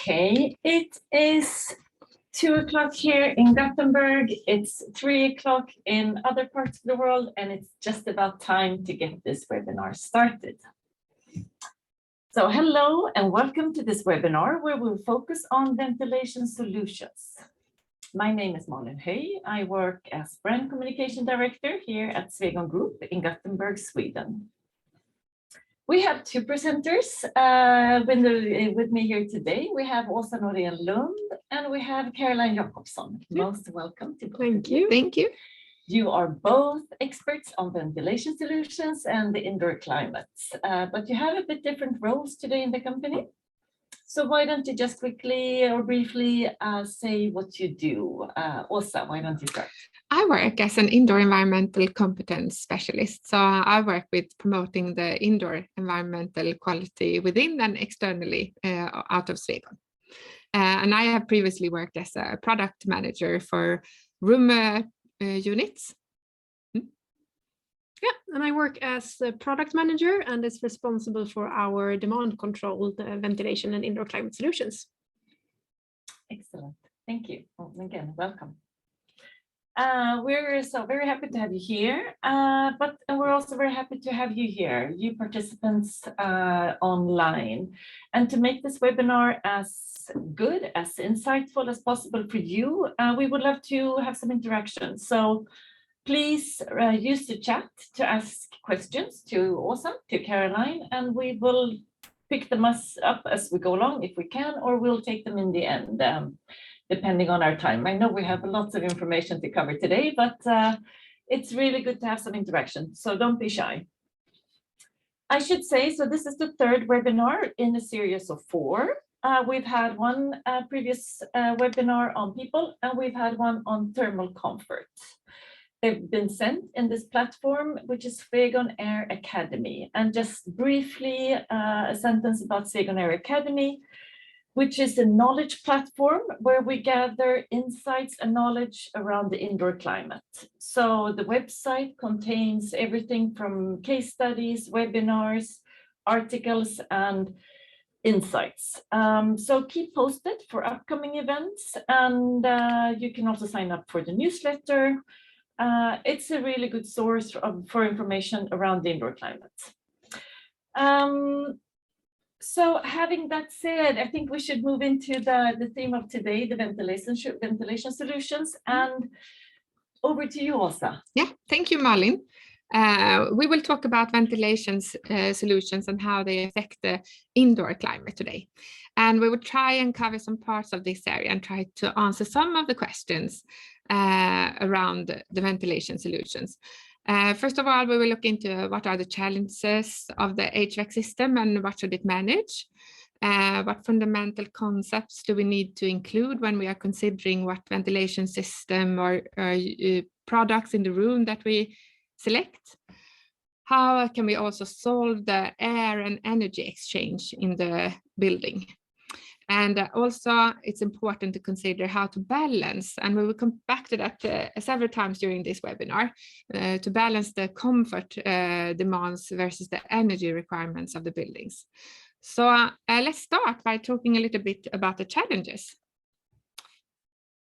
Okay, it is 2 o'clock here in Gothenburg. It's 3 o'clock in other parts of the world, and it's just about time to get this webinar started. So hello and welcome to this webinar where we'll focus on ventilation solutions. My name is Norén-Lundh. I work as Brand Communication Director here at Swegon Group in Gothenburg, Sweden. We have two presenters with me here today. We have also Norén-Lundh and we have Caroline Jacobsson. Most welcome to both. Thank you. Thank you. You are both experts on ventilation solutions and the indoor climates, but you have a bit different roles today in the company. So why don't you just quickly or briefly say what you do? Åsa, why don't you start? I work as an indoor environmental competence specialist. So I work with promoting the indoor environmental quality within and externally out of Swegon. And I have previously worked as a product manager for room units. Yeah, and I work as a product manager and is responsible for our demand control, ventilation and indoor climate solutions. Excellent. Thank you. Well, again, welcome. We're so very happy to have you here, but we're also very happy to have you here, you participants online. And to make this webinar as good, as insightful as possible for you, we would love to have some interaction. So please use the chat to ask questions to Åsa, to Caroline, and we will pick them up as we go along if we can, or we'll take them in the end. Depending on our time. I know we have lots of information to cover today, but it's really good to have some interaction, so don't be shy. I should say, so this is the third webinar in a series of 4. We've had one previous webinar on people, and we've had one on thermal comfort. They've been sent in this platform, which is Swegon Air Academy. And just briefly, a sentence about Swegon Air Academy, which is a knowledge platform where we gather insights and knowledge around the indoor climate. So the website contains everything from case studies, webinars, articles, and insights. So keep posted for upcoming events, and you can also sign up for the newsletter. It's a really good source for information around the indoor climate. So having that said, I think we should move into the theme of today, the ventilation solutions. And over to you, Åsa. Yeah, thank you, Malin. We will talk about ventilation solutions and how they affect the indoor climate today. And we will try and cover some parts of this area and try to answer some of the questions around the ventilation solutions. First of all, we will look into what are the challenges of the HVAC system and what should it manage. What fundamental concepts do we need to include when we are considering what ventilation system or products in the room that we select? How can we also solve the air and energy exchange in the building? And also, it's important to consider how to balance, and we will come back to that several times during this webinar, to balance the comfort demands versus the energy requirements of the buildings. So let's start by talking a little bit about the challenges.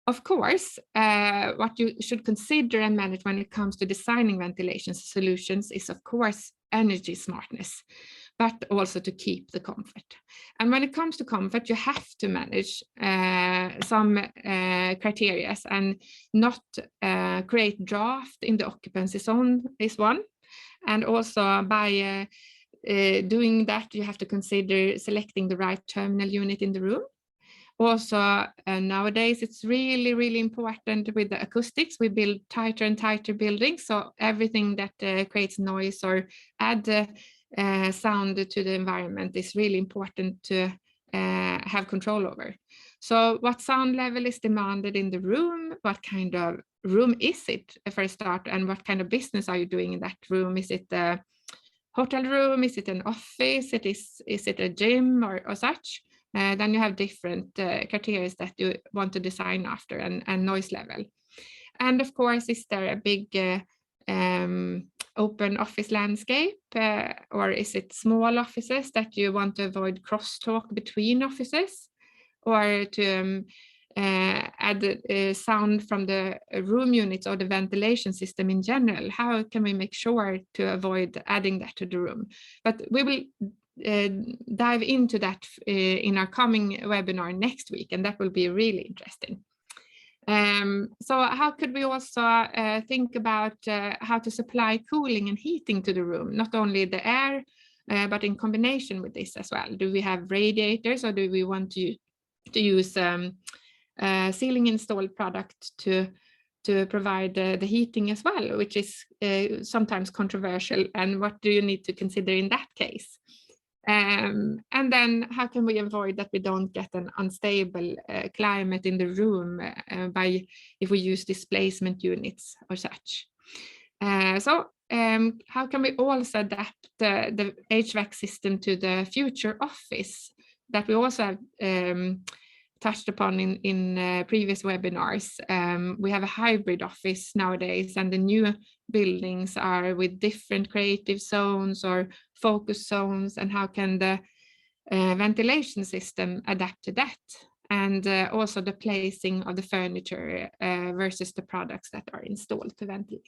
Of course, what you should consider and manage when it comes to designing ventilation solutions is, of course, energy smartness, but also to keep the comfort. And when it comes to comfort, you have to manage some criteria and not create draft in the occupancy zone is one. And also by doing that, you have to consider selecting the right terminal unit in the room. Also, nowadays, it's really, really important with the acoustics. We build tighter and tighter buildings, so everything that creates noise or add sound to the environment is really important to have control over. So what sound level is demanded in the room? What kind of room is it for a start? And what kind of business are you doing in that room? Is it a hotel room? Is it an office? Is it a gym or such? Then you have different criteria that you want to design after and noise level. And of course, is there a big open office landscape, or is it small offices that you want to avoid crosstalk between offices? or to add sound from the room units or the ventilation system in general. How can we make sure to avoid adding that to the room? But we will dive into that in our coming webinar next week, and that will be really interesting. So how could we also think about how to supply cooling and heating to the room, not only the air, but in combination with this as well? Do we have radiators, or do we want to use ceiling installed product to provide the heating as well, which is sometimes controversial, and what do you need to consider in that case? And then how can we avoid that we don't get an unstable climate in the room if we use displacement units or such? So how can we also adapt the HVAC system to the future office that we also have touched upon in previous webinars? We have a hybrid office nowadays, and the new buildings are with different creative zones or focus zones, and how can the ventilation system adapt to that? And also the placing of the furniture versus the products that are installed to ventilate.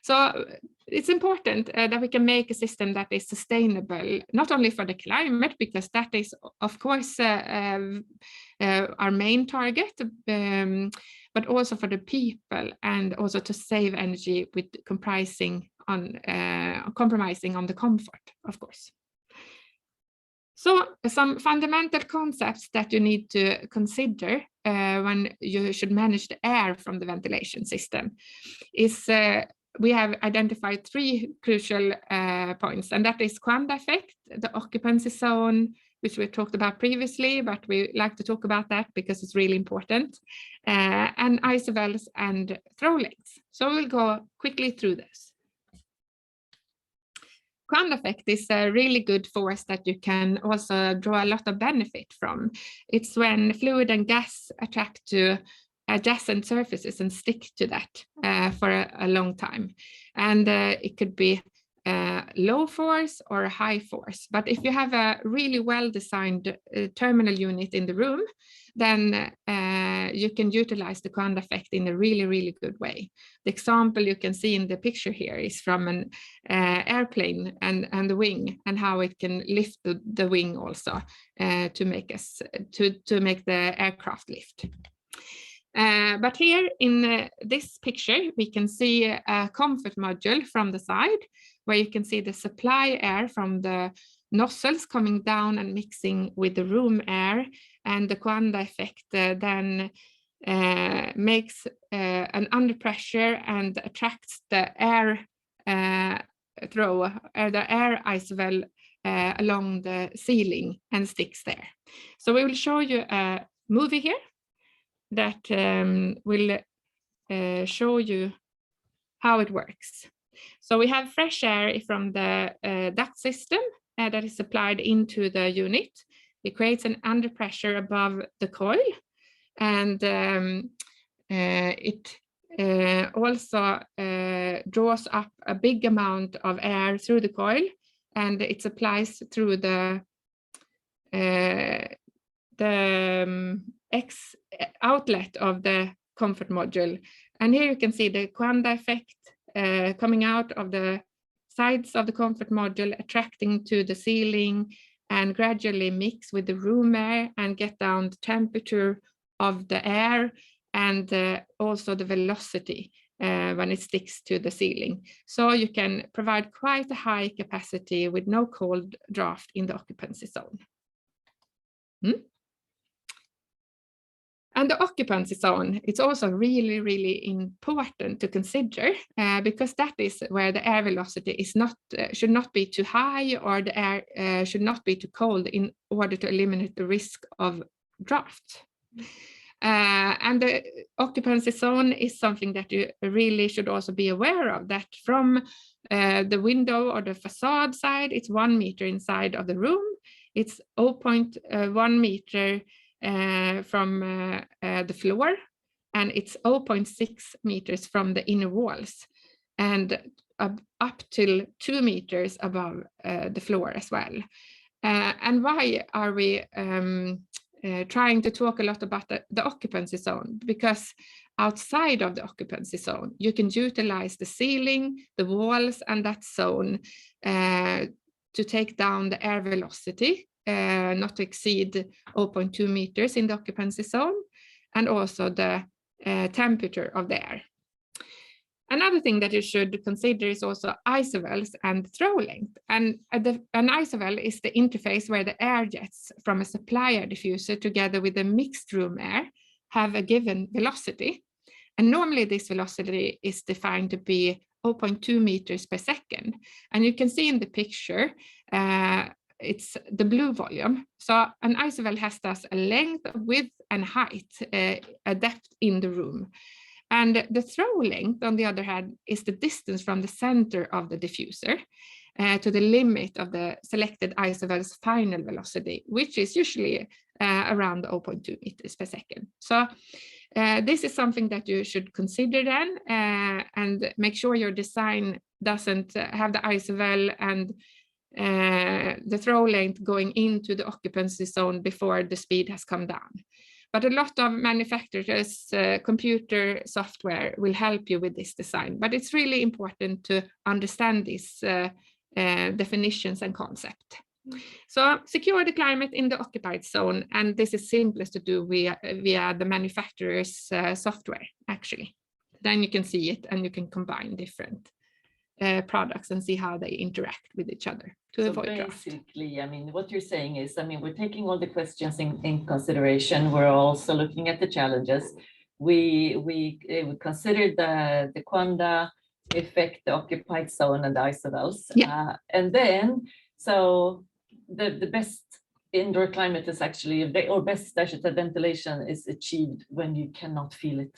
So it's important that we can make a system that is sustainable, not only for the climate, because that is, of course, our main target, but also for the people, and also to save energy with compromising on the comfort, of course. So some fundamental concepts that you need to consider when you should manage the air from the ventilation system is we have identified 3 crucial points, and that is Quanda effect, the occupancy zone, which we talked about previously, but we like to talk about that because it's really important, and isovels and throw lengths. So we'll go quickly through this. Quanda effect is a really good force that you can also draw a lot of benefit from. It's when fluid and gas attract to adjacent surfaces and stick to that for a long time. And it could be low force or high force. But if you have a really well-designed terminal unit in the room, then you can utilize the Quanda effect in a really, really good way. The example you can see in the picture here is from an airplane and the wing, and how it can lift the wing also to make the aircraft lift. But here in this picture, we can see a comfort module from the side, where you can see the supply air from the nozzles coming down and mixing with the room air, and the Quanda effect then makes an under pressure and attracts the air the air isovel along the ceiling and sticks there. So we will show you a movie here that will show you how it works. So we have fresh air from the duct system that is supplied into the unit. It creates an under pressure above the coil, and it also draws up a big amount of air through the coil, and it supplies through the X outlet of the comfort module. And here you can see the Quanda effect coming out of the sides of the comfort module, attracting to the ceiling, and gradually mix with the room air and get down the temperature of the air, and also the velocity when it sticks to the ceiling. So you can provide quite a high capacity with no cold draft in the occupancy zone. And the occupancy zone, it's also really, really important to consider because that is where the air velocity is should not be too high, or the air should not be too cold, in order to eliminate the risk of draft. And the occupancy zone is something that you really should also be aware of, that from the window or the facade side, it's 1 meter inside of the room. It's 0.1 meter from the floor, and it's 0.6 meters from the inner walls, and up till 2 meters above the floor as well. And why are we trying to talk a lot about the occupancy zone, because outside of the occupancy zone, you can utilize the ceiling, the walls, and that zone to take down the air velocity, not to exceed 0.2 meters in the occupancy zone, and also the temperature of the air. Another thing that you should consider is also isovels and throw length. And an isovel is the interface where the air jets from a supplier diffuser together with the mixed room air have a given velocity. And normally this velocity is defined to be 0.2 meters per second. And you can see in the picture, it's the blue volume. So an isovel has thus a length, width, and height, a depth in the room. And the throw length, on the other hand, is the distance from the center of the diffuser to the limit of the selected isovel's final velocity, which is usually around 0.2 meters per second. So this is something that you should consider then, and make sure your design doesn't have the isovel and the throw length going into the occupancy zone before the speed has come down. But a lot of manufacturers' computer software will help you with this design. But it's really important to understand these definitions and concept. So secure the climate in the occupied zone, and this is simplest to do via the manufacturer's software, actually. Then you can see it and you can combine different products and see how they interact with each other to avoid draft. Basically, I mean, what you're saying is, I mean, we're taking all the questions in consideration. We're also looking at the challenges. We considered the Quanda effect, the occupied zone, and the isovels. Yeah. And then, so the best indoor climate is actually, or best, I should say, ventilation is achieved when you cannot feel it.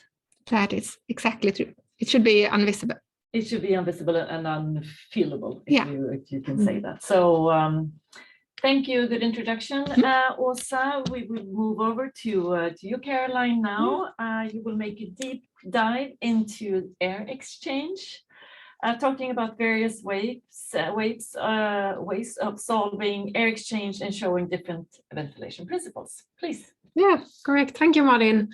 That is exactly true. It should be invisible. It should be invisible and unfeelable, if you can say that. So thank you, good introduction. Åsa, we will move over to you, Caroline, now. You will make a deep dive into air exchange, talking about various ways of solving air exchange and showing different ventilation principles. Please. Yeah, correct. Thank you, Malin.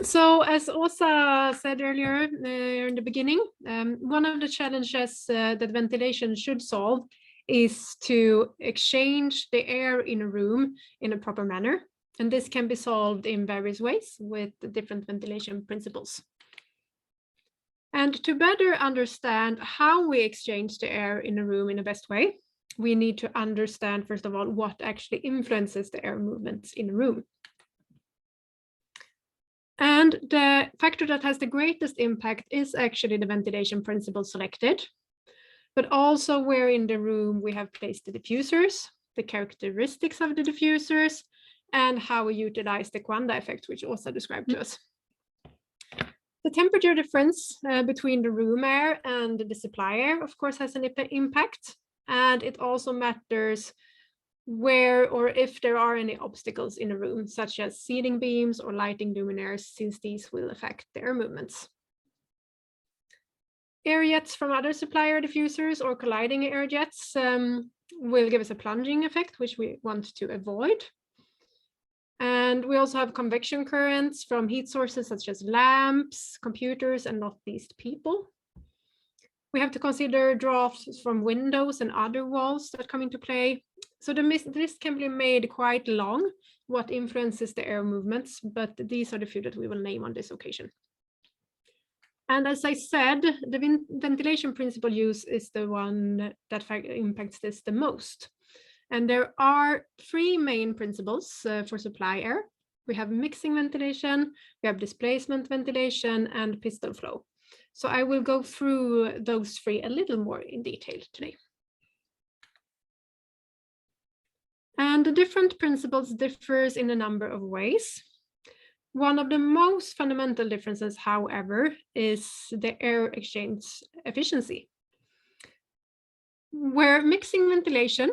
So as Åsa said earlier in the beginning, one of the challenges that ventilation should solve is to exchange the air in a room in a proper manner. And this can be solved in various ways with different ventilation principles. And to better understand how we exchange the air in a room in the best way, we need to understand, first of all, what actually influences the air movements in a room. And the factor that has the greatest impact is actually the ventilation principle selected, but also where in the room we have placed the diffusers, the characteristics of the diffusers, and how we utilize the Quanda effect, which Åsa described to us. The temperature difference between the room air and the supply air, of course, has an impact, and it also matters where or if there are any obstacles in a room, such as ceiling beams or lighting luminaires, since these will affect the air movements. Air jets from other supplier diffusers or colliding air jets will give us a plunging effect, which we want to avoid. And we also have convection currents from heat sources such as lamps, computers, and not least people. We have to consider drafts from windows and other walls that come into play. So the list can be made quite long, what influences the air movements, but these are the few that we will name on this occasion. And as I said, the ventilation principle use is the one that impacts this the most. And there are three main principles for supply air. We have mixing ventilation, we have displacement ventilation, and piston flow. So I will go through those three a little more in detail today. And the different principles differs in a number of ways. One of the most fundamental differences, however, is the air exchange efficiency, where mixing ventilation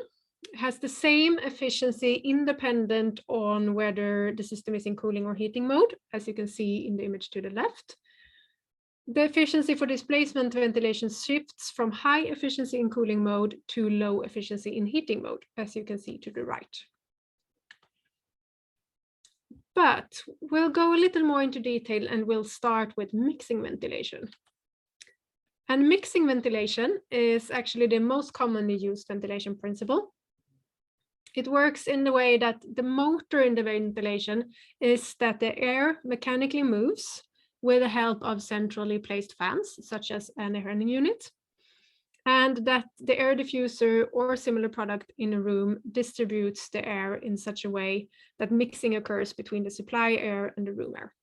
has the same efficiency independent on whether the system is in cooling or heating mode, as you can see in the image to the left. The efficiency for displacement ventilation shifts from high efficiency in cooling mode to low efficiency in heating mode, as you can see to the right. But we'll go a little more into detail and we'll start with mixing ventilation. And mixing ventilation is actually the most commonly used ventilation principle. It works in the way that the motor in the ventilation is that the air mechanically moves with the help of centrally placed fans, such as an air handling unit, and that the air diffuser or similar product in a room distributes the air in such a way that mixing occurs between the supply air and the room air.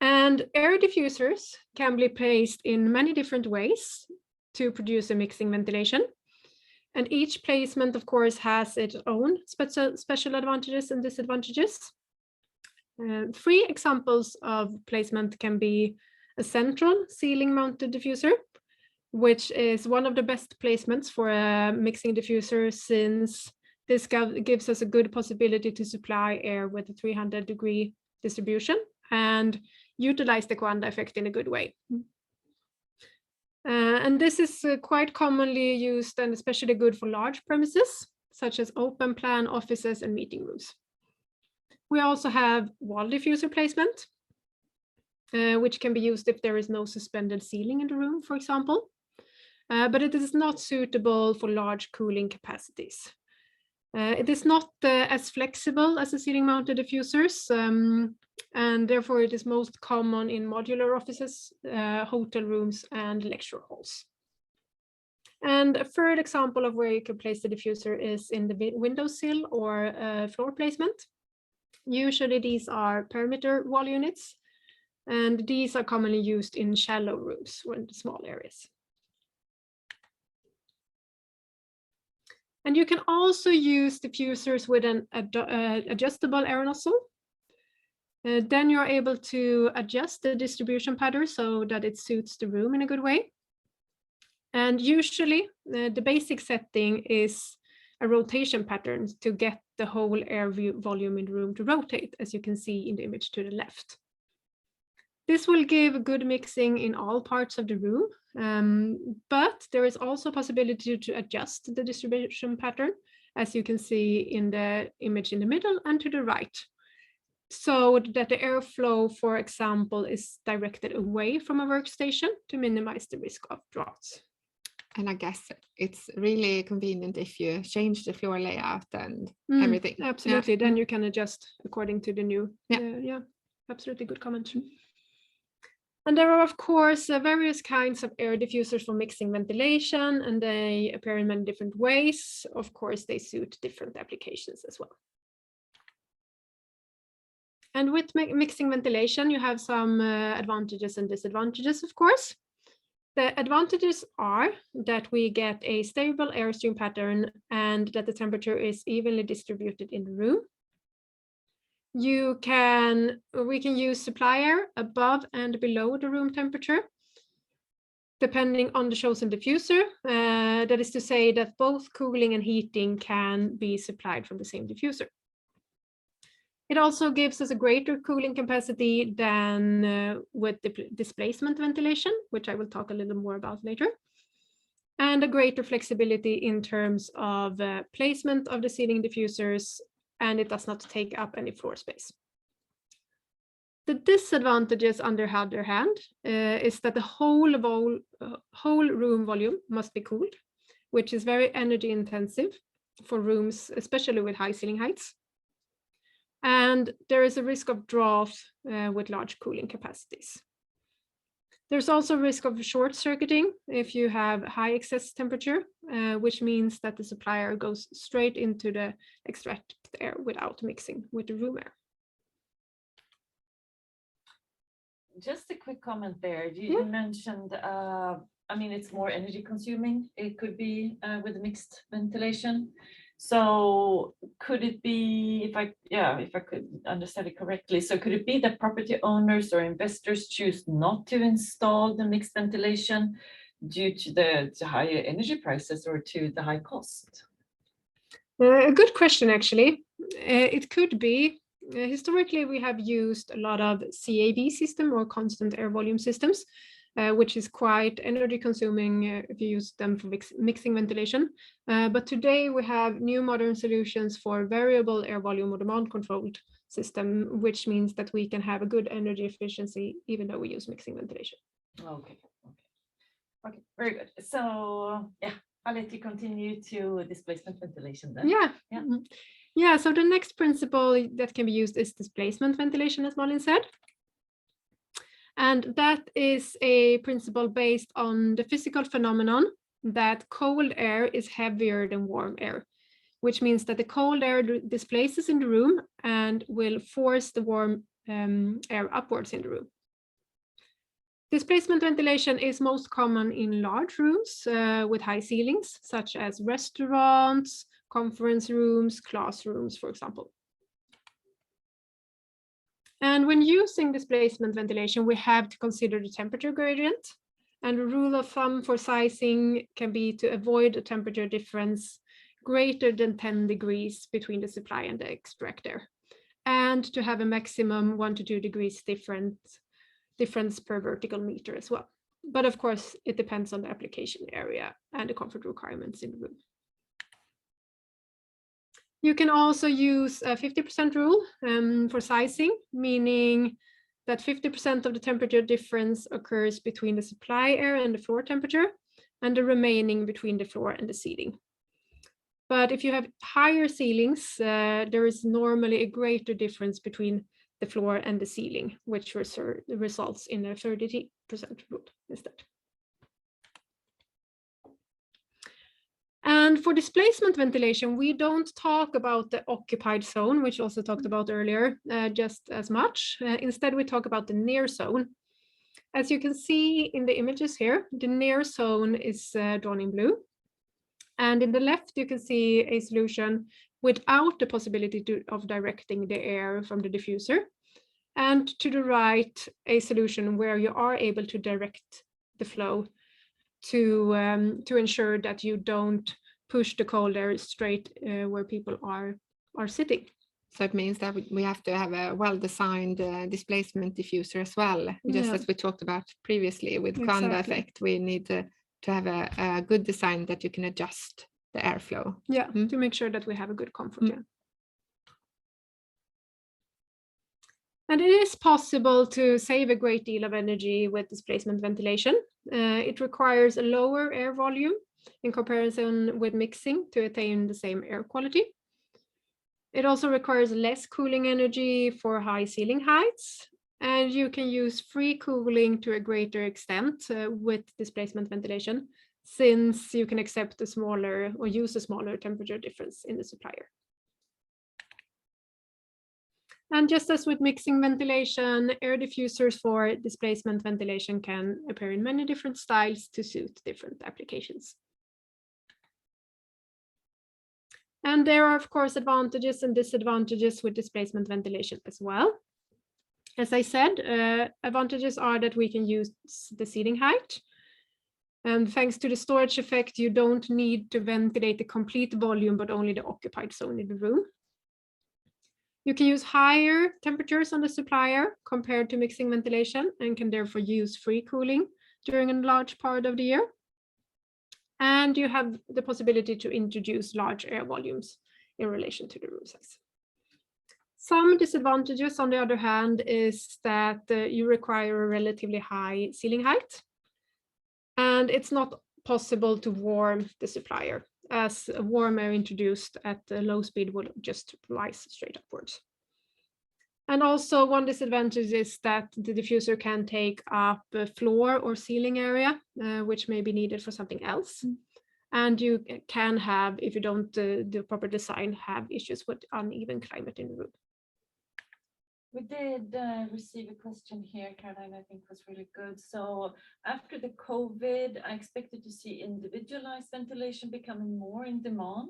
And air diffusers can be placed in many different ways to produce a mixing ventilation. And each placement, of course, has its own special advantages and disadvantages. 3 examples of placement can be a central ceiling-mounted diffuser, which is one of the best placements for a mixing diffuser, since this gives us a good possibility to supply air with a 300-degree distribution and utilize the Coanda effect in a good way. And this is quite commonly used and especially good for large premises, such as open plan offices and meeting rooms. We also have wall diffuser placement, which can be used if there is no suspended ceiling in the room, for example. But it is not suitable for large cooling capacities. It is not as flexible as the ceiling-mounted diffusers, and therefore it is most common in modular offices, hotel rooms, and lecture halls. And a third example of where you can place the diffuser is in the windowsill or floor placement. Usually these are perimeter wall units, and these are commonly used in shallow rooms or in small areas. And you can also use diffusers with an adjustable air nozzle. Then you're able to adjust the distribution pattern so that it suits the room in a good way. And usually the basic setting is a rotation pattern to get the whole air volume in the room to rotate, as you can see in the image to the left. This will give good mixing in all parts of the room, but there is also a possibility to adjust the distribution pattern, as you can see in the image in the middle and to the right, so that the airflow, for example, is directed away from a workstation to minimize the risk of drafts. And I guess it's really convenient if you change the floor layout and everything. Absolutely, yeah. Then you can adjust according to the new. Yeah, absolutely good comment. And there are, of course, various kinds of air diffusers for mixing ventilation, and they appear in many different ways. Of course, they suit different applications as well. And with mixing ventilation, you have some advantages and disadvantages, of course. The advantages are that we get a stable airstream pattern and that the temperature is evenly distributed in the room. We can use supply air above and below the room temperature, depending on the chosen diffuser. That is to say that both cooling and heating can be supplied from the same diffuser. It also gives us a greater cooling capacity than with the displacement ventilation, which I will talk a little more about later, and a greater flexibility in terms of placement of the ceiling diffusers, and it does not take up any floor space. The disadvantages, on the other hand, is that the whole room volume must be cooled, which is very energy intensive for rooms, especially with high ceiling heights. And there is a risk of draft with large cooling capacities. There's also a risk of short circuiting if you have high excess temperature, which means that the supply air goes straight into the extract air without mixing with the room air. Just a quick comment there. You mentioned, I mean, it's more energy consuming. It could be with mixed ventilation. So could it be, if I could understand it correctly, so could it be that property owners or investors choose not to install the mixed ventilation due to the higher energy prices or to the high cost? A good question, actually. It could be. Historically, we have used a lot of CAV system or constant air volume systems, which is quite energy consuming if you use them for mixing ventilation. But today we have new modern solutions for variable air volume or demand controlled system, which means that we can have a good energy efficiency even though we use mixing ventilation. Okay. Okay, very good. So yeah, I'll let you continue to displacement ventilation then. Yeah. Yeah. Yeah, so the next principle that can be used is displacement ventilation, as Malin said. And that is a principle based on the physical phenomenon that cold air is heavier than warm air, which means that the cold air displaces in the room and will force the warm air upwards in the room. Displacement ventilation is most common in large rooms with high ceilings, such as restaurants, conference rooms, classrooms, for example. And when using displacement ventilation, we have to consider the temperature gradient. And a rule of thumb for sizing can be to avoid a temperature difference greater than 10 degrees between the supply and the extract air, and to have a maximum 1 to 2 degrees difference per vertical meter as well. But of course, it depends on the application area and the comfort requirements in the room. You can also use a 50% rule for sizing, meaning that 50% of the temperature difference occurs between the supply air and the floor temperature, and the remaining between the floor and the ceiling. But if you have higher ceilings, there is normally a greater difference between the floor and the ceiling, which results in a 30% rule instead. And for displacement ventilation, we don't talk about the occupied zone, which also talked about earlier, just as much. Instead, we talk about the near zone. As you can see in the images here, the near zone is drawn in blue. And in the left, you can see a solution without the possibility of directing the air from the diffuser. And to the right, a solution where you are able to direct the flow to ensure that you don't push the cold air straight where people are sitting. So it means that we have to have a well-designed displacement diffuser as well, just as we talked about previously with Kanda effect. We need to have a good design that you can adjust the airflow. Yeah, to make sure that we have a good comfort. Yeah. And it is possible to save a great deal of energy with displacement ventilation. It requires a lower air volume in comparison with mixing to attain the same air quality. It also requires less cooling energy for high ceiling heights, and you can use free cooling to a greater extent with displacement ventilation, since you can accept a smaller or use a smaller temperature difference in the supplier. And just as with mixing ventilation, air diffusers for displacement ventilation can appear in many different styles to suit different applications. And there are, of course, advantages and disadvantages with displacement ventilation as well. As I said, advantages are that we can use the ceiling height. And thanks to the storage effect, you don't need to ventilate the complete volume, but only the occupied zone in the room. You can use higher temperatures on the supplier compared to mixing ventilation and can therefore use free cooling during a large part of the year. And you have the possibility to introduce large air volumes in relation to the room size. Some disadvantages, on the other hand, is that you require a relatively high ceiling height, and it's not possible to warm the supplier, as warm air introduced at a low speed will just rise straight upwards. And also one disadvantage is that the diffuser can take up a floor or ceiling area, which may be needed for something else. And you can have, if you don't do proper design, have issues with uneven climate in the room. We did receive a question here, Caroline, I think was really good. So after the COVID, I expected to see individualized ventilation becoming more in demand.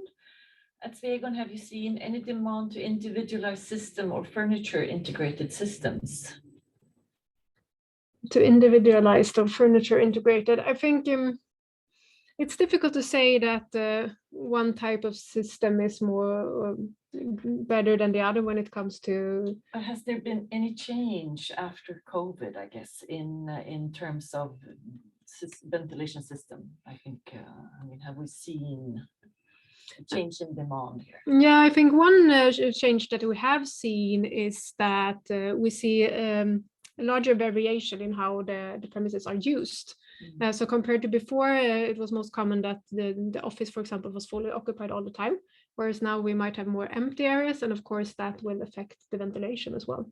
At Swegon, have you seen any demand to individualized system or furniture integrated systems? To individualized or furniture integrated, I think It's difficult to say that one type of system is more better than the other when it comes to. Has there been any change after COVID, I guess, in terms of ventilation system? I think, I mean, have we seen a change in demand here? Yeah, I think one change that we have seen is that we see a larger variation in how the premises are used. So compared to before, it was most common that the office, for example, was fully occupied all the time, whereas now we might have more empty areas, and of course that will affect the ventilation as well.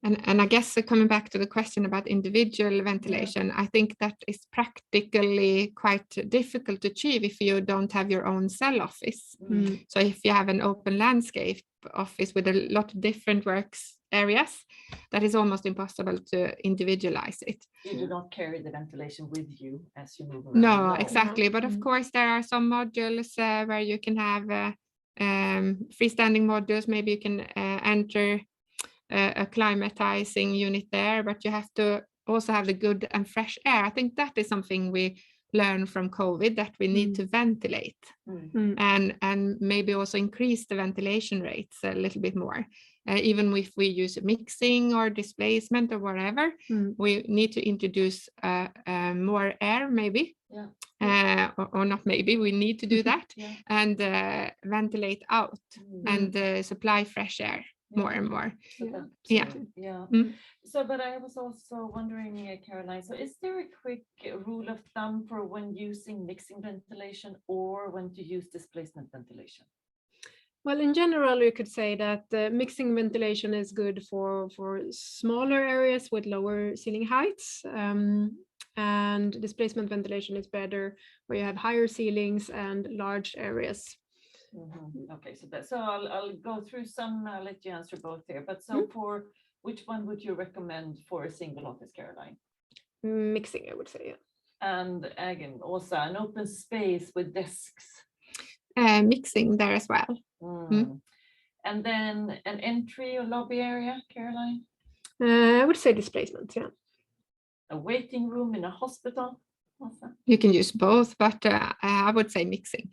And I guess coming back to the question about individual ventilation, I think that is practically quite difficult to achieve if you don't have your own cell office. So if you have an open landscape office with a lot of different works areas, that is almost impossible to individualize it. You do not carry the ventilation with you as you move around. No, exactly. But of course, there are some modules where you can have freestanding modules. Maybe you can enter a climatizing unit there, but you have to also have the good and fresh air. I think that is something we learned from COVID, that we need to ventilate and maybe also increase the ventilation rates a little bit more. Even if we use mixing or displacement or whatever, we need to introduce more air maybe. Or not maybe, we need to do that and ventilate out and supply fresh air more and more. So, but I was also wondering, Caroline, so is there a quick rule of thumb for when using mixing ventilation or when to use displacement ventilation? Well, in general, you could say that mixing ventilation is good for smaller areas with lower ceiling heights, and displacement ventilation is better where you have higher ceilings and large areas. Okay, so I'll go through some. I'll let you answer both here. But so for which one would you recommend for a single office, Caroline? Mixing, I would say. And again, also an open space with desks. Mixing there as well. And then an entry or lobby area, Caroline? I would say displacement, yeah. A waiting room in a hospital? Also. You can use both, but I would say mixing.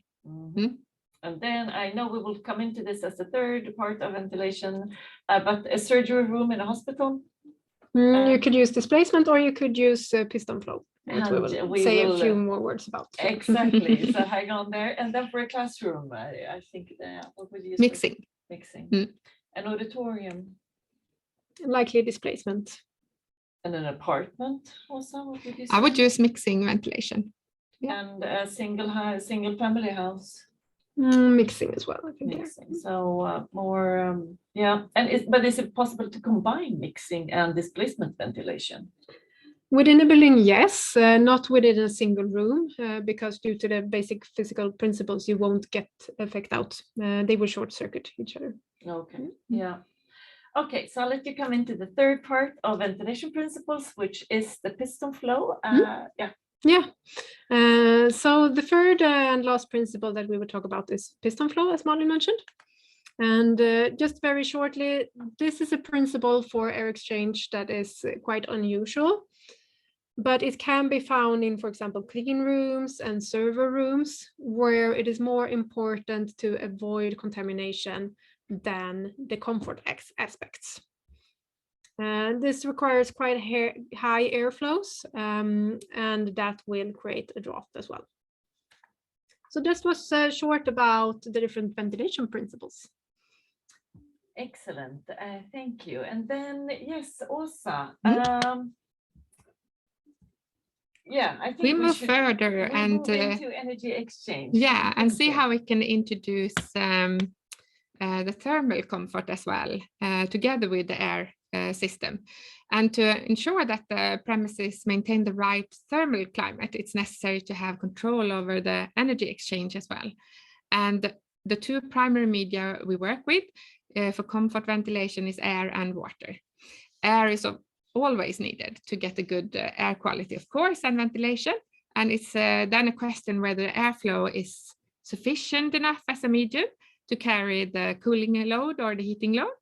And then I know we will come into this as a third part of ventilation, but a surgery room in a hospital? You could use displacement or you could use piston flow, which we will say a few more words about. Exactly, so hang on there. And then for a classroom, I think what would you use? Mixing. Mixing. An auditorium? Likely displacement. And an apartment also? What would you say? I would use mixing ventilation. And a single family house? Mixing as well, I think. Mixing. So more, and but is it possible to combine mixing and displacement ventilation? Within a building, yes, not within a single room, because due to the basic physical principles, you won't get effect out. They will short circuit each other. Okay, Okay, so I'll let you come into the third part of ventilation principles, which is the piston flow. So the third and last principle that we will talk about is piston flow, as Malin mentioned. And just very shortly, this is a principle for air exchange that is quite unusual, but it can be found in, for example, clean rooms and server rooms, where it is more important to avoid contamination than the comfort aspects. This requires quite high airflows, and that will create a draft as well. So this was short about the different ventilation principles. Excellent, thank you. And then, yes, Åsa, I think we move further and move into energy exchange. And see how we can introduce the thermal comfort as well, together with the air system. And to ensure that the premises maintain the right thermal climate, it's necessary to have control over the energy exchange as well. And the two primary media we work with for comfort ventilation is air and water. Air is always needed to get a good air quality, of course, and ventilation. And it's then a question whether airflow is sufficient enough as a medium to carry the cooling load or the heating load,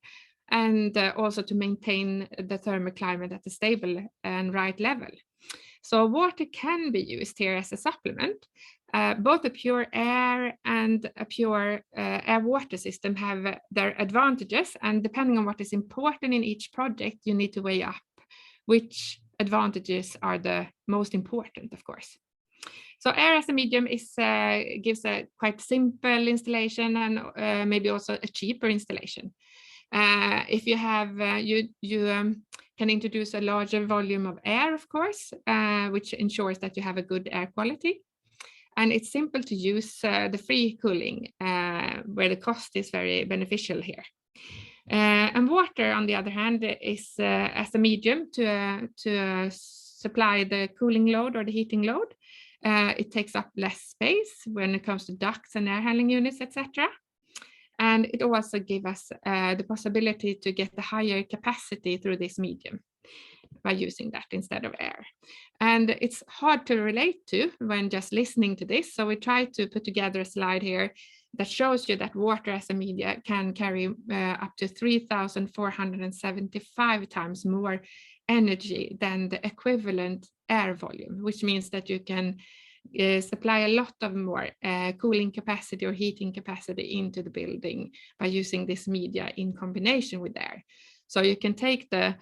and also to maintain the thermal climate at a stable and right level. So water can be used here as a supplement. Both a pure air and a pure air-water system have their advantages, and depending on what is important in each project, you need to weigh up which advantages are the most important, of course. So air as a medium gives a quite simple installation and maybe also a cheaper installation. If you have, can introduce a larger volume of air, of course, which ensures that you have a good air quality. And it's simple to use the free cooling, where the cost is very beneficial here. And water, on the other hand, is as a medium to supply the cooling load or the heating load. It takes up less space when it comes to ducts and air handling units, etc. And it also gives us the possibility to get a higher capacity through this medium by using that instead of air. And it's hard to relate to when just listening to this. So we try to put together a slide here that shows you that water as a media can carry up to 3,475 times more energy than the equivalent air volume, which means that you can supply a lot of more cooling capacity or heating capacity into the building by using this media in combination with air. So you can take the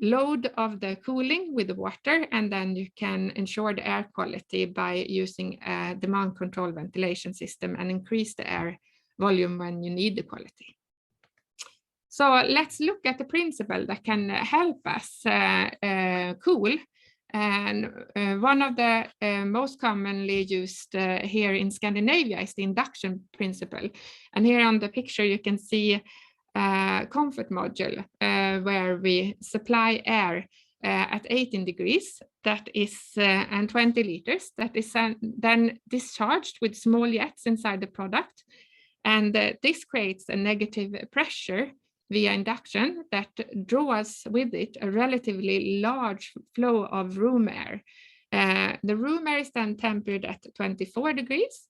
load of the cooling with the water, and then you can ensure the air quality by using a demand control ventilation system and increase the air volume when you need the quality. So let's look at the principle that can help us cool. And one of the most commonly used here in Scandinavia is the induction principle. And here on the picture you can see a comfort module where we supply air at 18 degrees, that is, and 20 liters, that is then discharged with small jets inside the product. And this creates a negative pressure via induction that draws with it a relatively large flow of room air. The room air is then tempered at 24 degrees,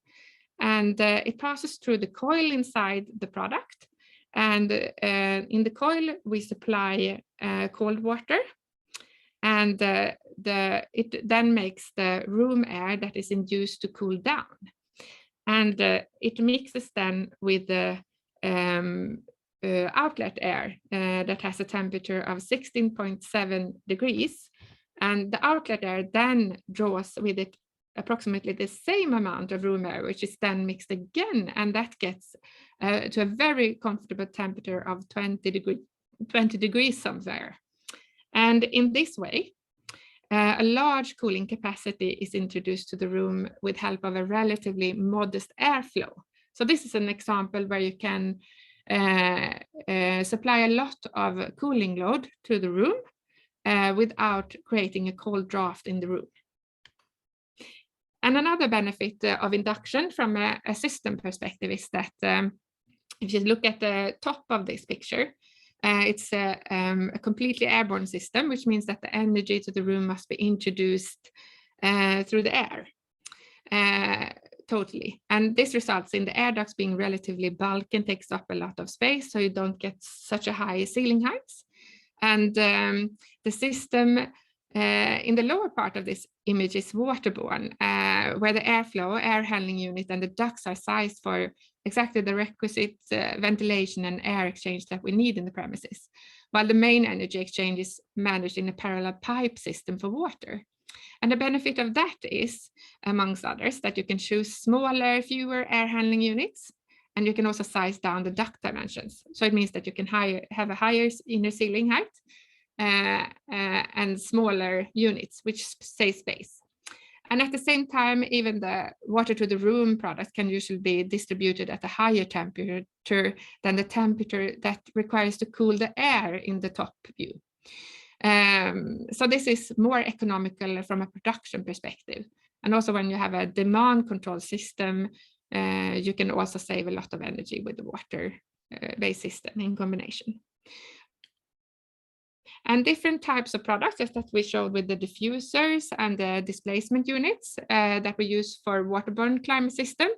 and it passes through the coil inside the product. And in the coil, we supply cold water, and it then makes the room air that is induced to cool down. And it mixes then with the outlet air that has a temperature of 16.7 degrees. And the outlet air then draws with it approximately the same amount of room air, which is then mixed again, and that gets to a very comfortable temperature of 20 degrees somewhere. And in this way, a large cooling capacity is introduced to the room with help of a relatively modest airflow. So this is an example where you can supply a lot of cooling load to the room without creating a cold draft in the room. And another benefit of induction from a system perspective is that if you look at the top of this picture, it's a completely airborne system, which means that the energy to the room must be introduced through the air totally. And this results in the air ducts being relatively bulky and takes up a lot of space, so you don't get such a high ceiling heights. And the system in the lower part of this image is waterborne, where the airflow, air handling unit, and the ducts are sized for exactly the requisite ventilation and air exchange that we need in the premises, while the main energy exchange is managed in a parallel pipe system for water. And the benefit of that is, amongst others, that you can choose smaller, fewer air handling units, and you can also size down the duct dimensions. So it means that you can have a higher inner ceiling height and smaller units, which save space. And at the same time, even the water to the room product can usually be distributed at a higher temperature than the temperature that requires to cool the air in the top view. So this is more economical from a production perspective. And also when you have a demand control system, you can also save a lot of energy with the water-based system in combination. And different types of products, as that we showed with the diffusers and the displacement units that we use for waterborne climate system,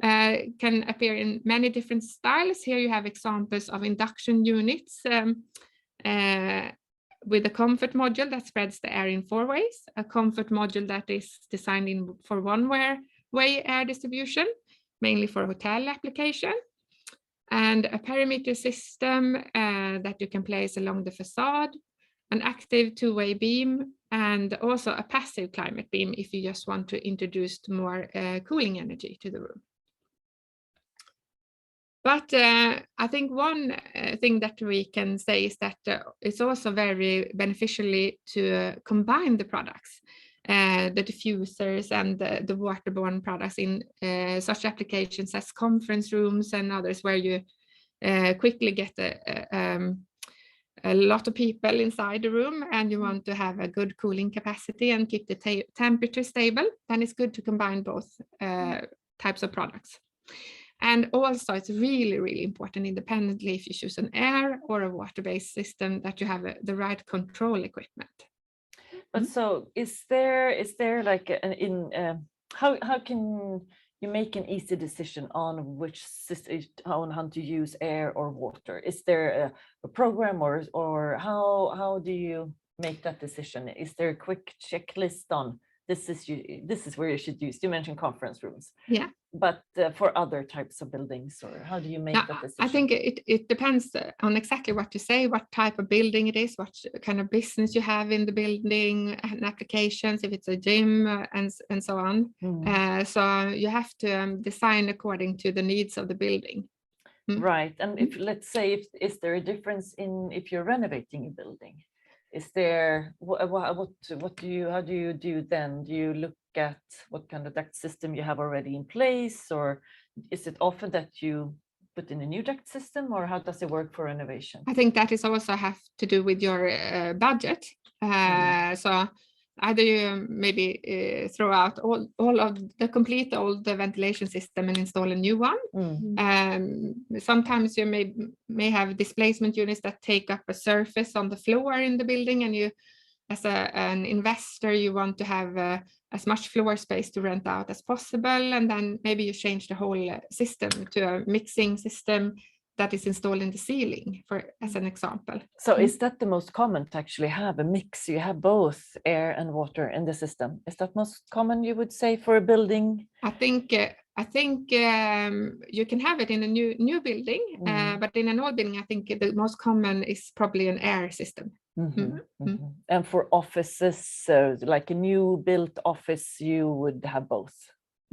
can appear in many different styles. Here you have examples of induction units with a comfort module that spreads the air in 4 ways, a comfort module that is designed for one-way air distribution, mainly for hotel application, and a perimeter system that you can place along the facade, an active 2-way beam, and also a passive climate beam if you just want to introduce more cooling energy to the room. But I think one thing that we can say is that it's also very beneficially to combine the products, the diffusers and the waterborne products in such applications as conference rooms and others, where you quickly get a lot of people inside the room and you want to have a good cooling capacity and keep the temperature stable. Then it's good to combine both types of products. And also it's really, really important, independently if you choose an air or a water-based system, that you have the right control equipment. But so is there like how can you make an easy decision on which system, on how to use air or water? Is there a program or how do you make that decision? Is there a quick checklist on this is where you should use? You mentioned conference rooms. Yeah. But for other types of buildings, or how do you make that decision? I think it depends on exactly what you say, what type of building it is, what kind of business you have in the building and applications, if it's a gym and so on. So you have to design according to the needs of the building. Right. And if, let's say, is there a difference in if you're renovating a building? Is there how do you do then? Do you look at what kind of duct system you have already in place, or is it often that you put in a new duct system, or how does it work for renovation? I think that is also have to do with your budget. So either you maybe throw out all of the complete old ventilation system and install a new one. Sometimes you may have displacement units that take up a surface on the floor in the building, and you, as an investor, you want to have as much floor space to rent out as possible, and then maybe you change the whole system to a mixing system that is installed in the ceiling, as an example. So is that the most common, to actually have a mix? You have both air and water in the system. Is that most common, you would say, for a building? I think you can have it in a new building, but in an old building, I think the most common is probably an air system. And for offices, so like a new built office, you would have both?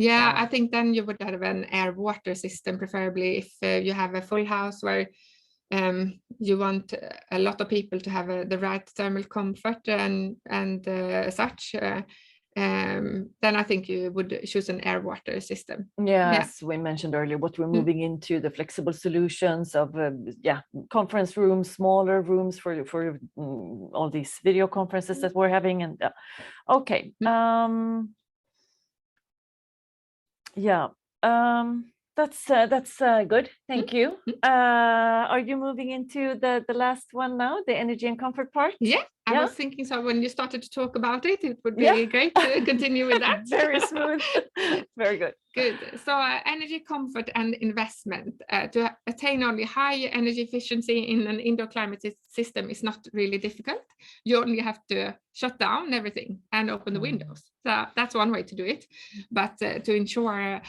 Yeah, I think then you would have an air water system, preferably if you have a full house where you want a lot of people to have the right thermal comfort and such. Then I think you would choose an air water system. Yes, we mentioned earlier what we're moving into, the flexible solutions of conference rooms, smaller rooms for all these video conferences that we're having. And okay. That's good. Thank you. Are you moving into the last one now, the energy and comfort part? Yeah, I was thinking so when you started to talk about it, it would be great to continue with that. Very smooth. Very good. Good. So energy, comfort and investment. To attain only high energy efficiency in an indoor climate system is not really difficult. You only have to shut down everything and open the windows. So that's one way to do it. But to ensure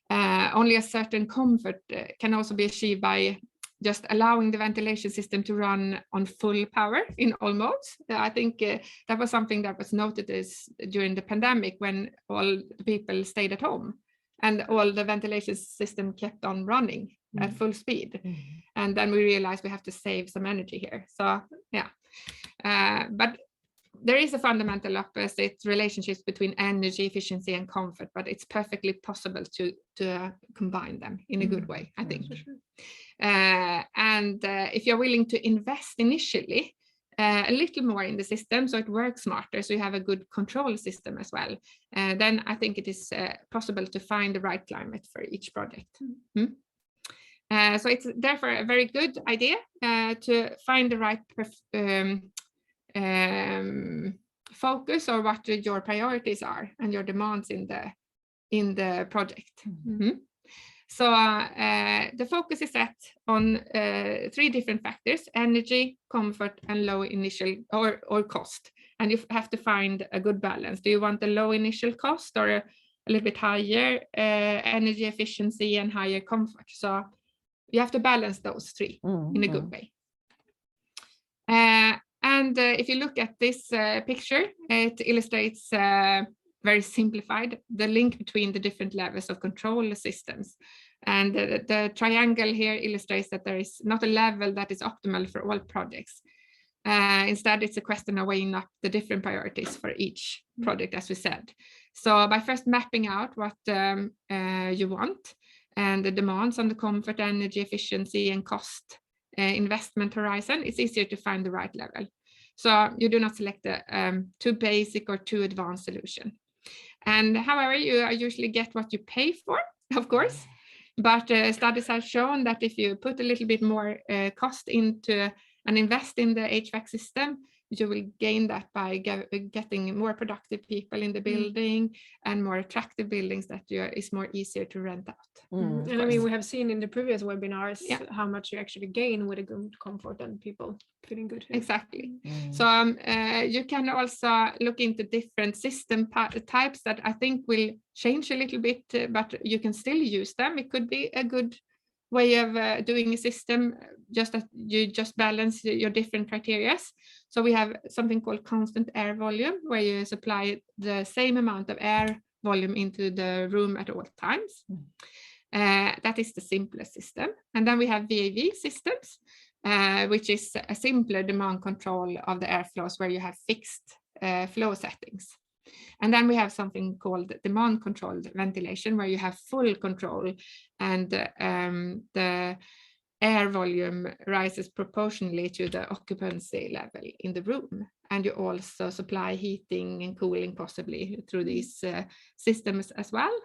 only a certain comfort can also be achieved by just allowing the ventilation system to run on full power in all modes. I think that was something that was noted during the pandemic, when all the people stayed at home and all the ventilation system kept on running at full speed. And then we realized we have to save some energy here. So but there is a fundamental opposite relationships between energy efficiency and comfort, but it's perfectly possible to combine them in a good way, I think. And if you're willing to invest initially a little more in the system, so it works smarter, so you have a good control system as well, then I think it is possible to find the right climate for each project. So it's therefore a very good idea to find the right focus, or what your priorities are and your demands in the project. So the focus is set on 3 different factors: energy, comfort, and low initial or cost. And you have to find a good balance. Do you want a low initial cost or a little bit higher energy efficiency and higher comfort? So you have to balance those 3 in a good way. And if you look at this picture, it illustrates very simplified the link between the different levels of control systems. And the triangle here illustrates that there is not a level that is optimal for all projects. Instead, it's a question of weighing up the different priorities for each project, as we said. So by first mapping out what you want and the demands on the comfort, energy, efficiency, and cost investment horizon, it's easier to find the right level. So you do not select a too basic or too advanced solution. And however, you usually get what you pay for, of course. But studies have shown that if you put a little bit more cost into and invest in the HVAC system, you will gain that by getting more productive people in the building and more attractive buildings that is more easier to rent out. And I mean, we have seen in the previous webinars how much you actually gain with a good comfort and people feeling good. Exactly. So you can also look into different system types that I think will change a little bit, but you can still use them. It could be a good way of doing a system, just that you just balance your different criteria. So we have something called constant air volume, where you supply the same amount of air volume into the room at all times. That is the simplest system. And then we have VAV systems, which is a simpler demand control of the airflows, where you have fixed flow settings. And then we have something called demand controlled ventilation, where you have full control and the air volume rises proportionally to the occupancy level in the room. And you also supply heating and cooling possibly through these systems as well.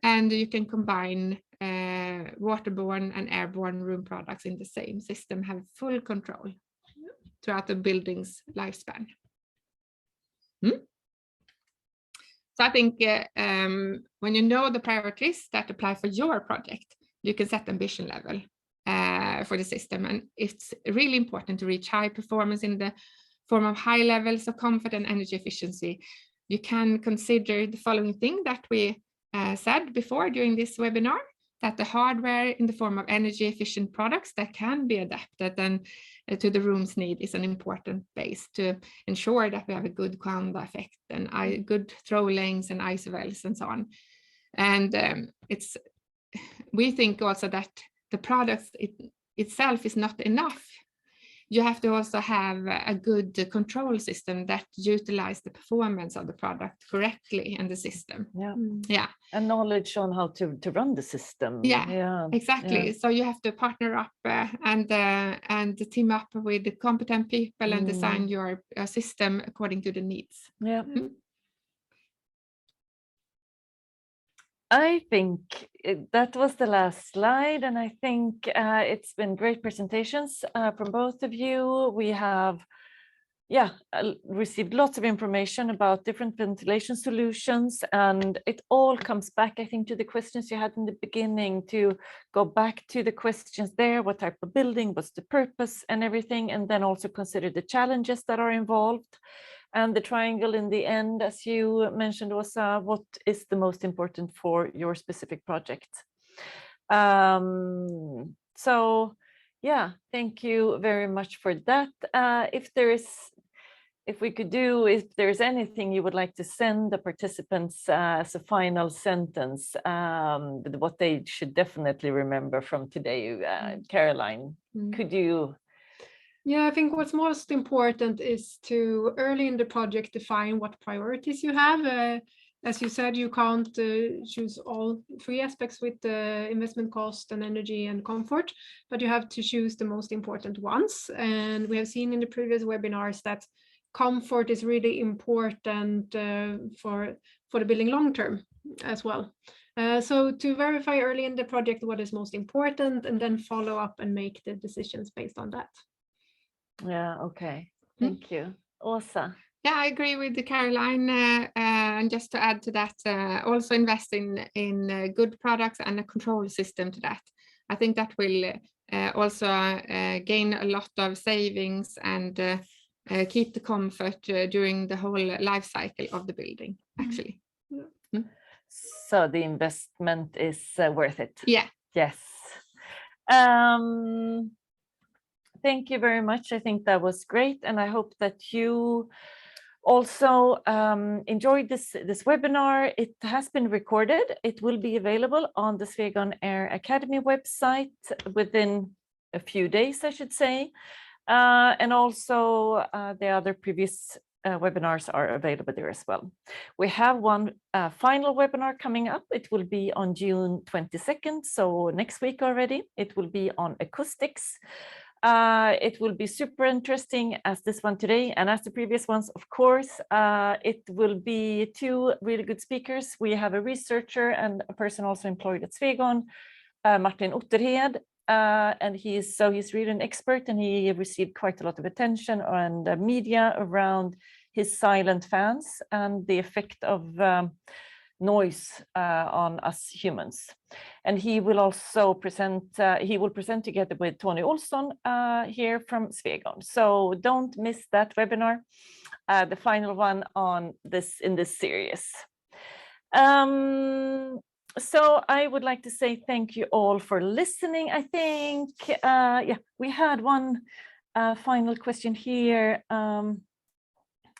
And you can combine waterborne and airborne room products in the same system, have full control throughout the building's lifespan. So I think when you know the priorities that apply for your project, you can set ambition level for the system. And it's really important to reach high performance in the form of high levels of comfort and energy efficiency. You can consider the following thing that we said before during this webinar, that the hardware in the form of energy efficient products that can be adapted and to the room's need is an important base to ensure that we have a good Quanda effect and good throw lengths and isovels and so on. And we think also that the product itself is not enough. You have to also have a good control system that utilize the performance of the product correctly in the system. And knowledge on how to run the system. Exactly. So you have to partner up and team up with the competent people and design your system according to the needs. I think that was the last slide, and I think it's been great presentations from both of you. We have received lots of information about different ventilation solutions, and it all comes back, I think, to the questions you had in the beginning, to go back to the questions there: what type of building, what's the purpose and everything, and then also consider the challenges that are involved. And the triangle in the end, as you mentioned, was what is the most important for your specific project. So yeah, thank you very much for that. If there's anything you would like to send the participants as a final sentence, what they should definitely remember from today, Caroline, could you? Yeah, I think what's most important is to early in the project define what priorities you have. As you said, you can't choose all 3 aspects with the investment cost and energy and comfort, but you have to choose the most important ones. And we have seen in the previous webinars that comfort is really important for the building long term as well. So to verify early in the project what is most important, and then follow up and make the decisions based on that. Yeah, okay. Thank you. Åsa? Yeah, I agree with the Caroline. And just to add to that, also invest in good products and a control system to that. I think that will also gain a lot of savings and keep the comfort during the whole life cycle of the building, actually. So the investment is worth it. Yeah. Yes. Thank you very much. I think that was great, and I hope that you also enjoyed this webinar. It has been recorded. It will be available on the Swegon Air Academy website within a few days, I should say. And also the other previous webinars are available there as well. We have one final webinar coming up. It will be on June 22nd, so next week already. It will be on acoustics. It will be super interesting as this one today, and as the previous ones, of course. It will be 2 really good speakers. We have a researcher and a person also employed at Swegon, Martin Otterhed, and he's really an expert, and he received quite a lot of attention and media around his silent fans and the effect of noise on us humans. And he will also present, together with Tony Olsson here from Swegon. So don't miss that webinar, the final one in this series. So I would like to say thank you all for listening. I think, we had one final question here.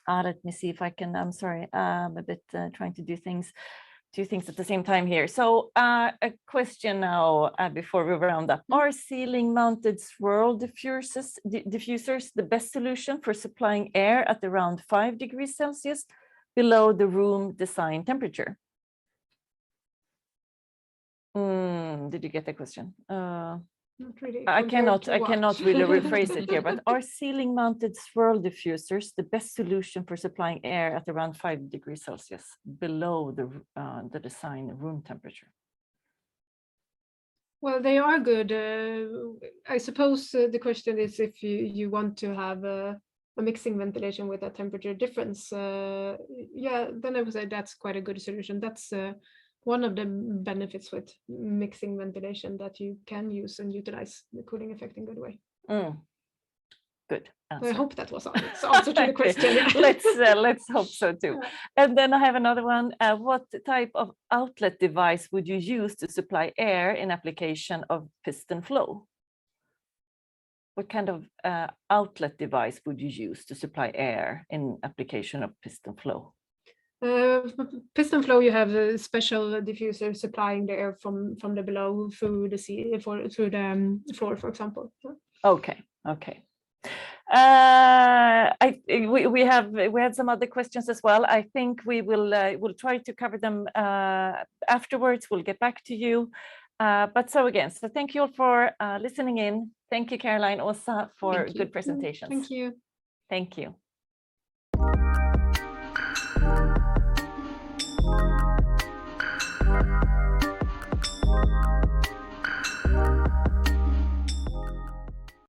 Let me see if I can, I'm sorry, I'm a bit trying to do two things at the same time here. So a question now before we round up. Are ceiling mounted swirl diffusers the best solution for supplying air at around 5 degrees Celsius below the room design temperature? Did you get the question? Not really. I cannot really rephrase it here, but are ceiling mounted swirl diffusers the best solution for supplying air at around 5 degrees Celsius below the design room temperature? Well, they are good. I suppose the question is if you want to have a mixing ventilation with a temperature difference. Yeah, then I would say that's quite a good solution. That's one of the benefits with mixing ventilation, that you can use and utilize the cooling effect in a good way. Good answer. I hope that was the answer to the question. Let's hope so too. And then I have another one. What type of outlet device would you use to supply air in application of piston flow? What kind of outlet device would you use to supply air in application of piston flow? Piston flow, you have a special diffuser supplying the air from the below through the through the floor, for example. Okay. We had some other questions as well. I think we'll try to cover them afterwards. We'll get back to you. But so thank you all for listening in. Thank you, Caroline, Åsa, for good presentations. Thank you. Thank you.